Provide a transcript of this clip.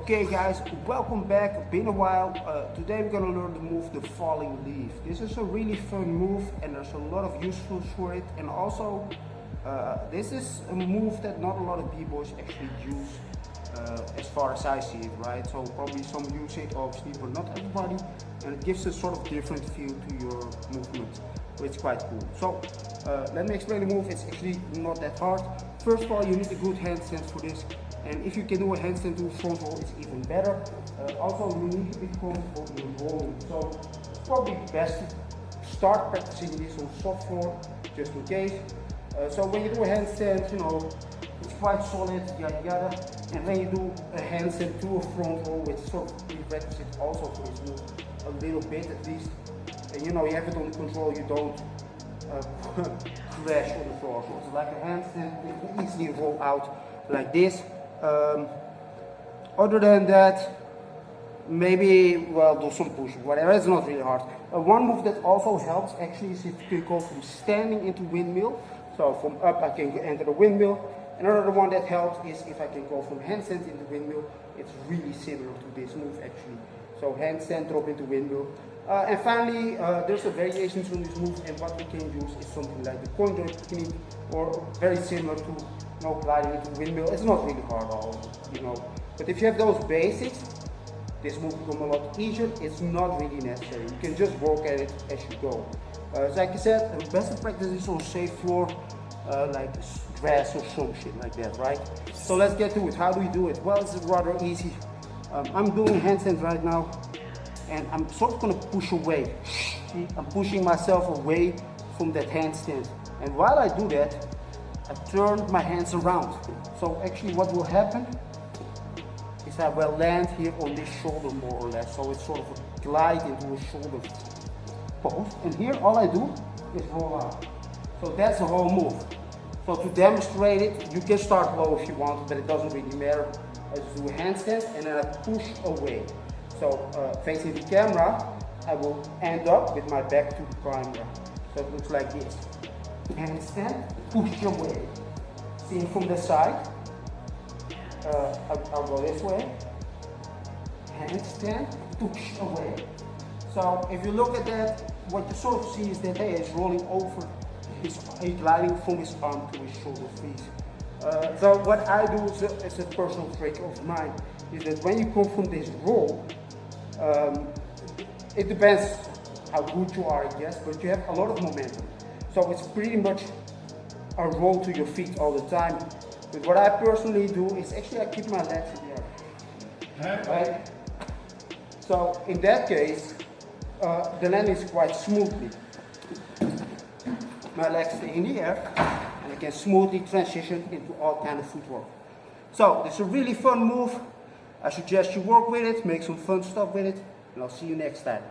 Okay guys, welcome back. Been a while. Today we're gonna learn the move the falling leaf. This is a really fun move and there's a lot of usefulness for it, and also this is a move that not a lot of b-boys actually use as far as I see it, right? So probably some use it obviously, but not everybody, and it gives a sort of different feel to your movement, which is quite cool. So let me explain the move. It's actually not that hard. First of all, you need a good handstand for this. And if you can do a handstand to front roll, it's even better. Also, you need to be comfortable in rolling. So it's probably best to start practicing this on soft floor, just in case. So when you do a handstand, you know, it's quite solid, yada yada. And when you do a handstand to a front roll, which sort of prerequisite also for this move, a little bit at least. And you know, you have it under control, you don't crash on the floor. So it's like a handstand, you can easily roll out like this. Other than that, maybe, well, do some push, whatever, it's not really hard. One move that also helps actually is if you go from standing into windmill. So from up I can enter the windmill. Another one that helps is if I can go from handstand into windmill. It's really similar to this move actually. So handstand, drop into windmill. And finally, there's a variation on this move, and what we can use is something like the coin joint technique, or very similar to gliding into windmill. It's not really hard at all, you know. But if you have those basics, this move becomes a lot easier. It's not really necessary. You can just work at it as you go. Like I said, the best practice is on safe floor, like grass or some shit like that, right? So let's get to it. How do we do it? Well, it's rather easy. I'm doing handstands right now, and I'm sort of gonna push away. See, I'm pushing myself away from that handstand. And while I do that, I turn my hands around. So actually what will happen is I will land here on this shoulder more or less. So it's sort of a glide into a shoulder pose. And here all I do is roll out. So that's the whole move. So to demonstrate it, you can start low if you want, but it doesn't really matter. I just do a handstand and then I push away. So facing the camera, I will end up with my back to the camera. So it looks like this. Handstand, push away. See from the side. I'll go this way. Handstand, push away. So if you look at that, what you sort of see is that hey, he's rolling over, he's gliding from his arm to his shoulder piece. So what I do is a personal trick of mine, is that when you come from this roll, it depends how good you are, I guess, but you have a lot of momentum. So it's pretty much a roll to your feet all the time. But what I personally do is actually I keep my legs in the air. Right? So in that case, the landing is quite smoothly. My legs stay in the air and I can smoothly transition into all kind of footwork. So it's a really fun move. I suggest you work with it, make some fun stuff with it, and I'll see you next time.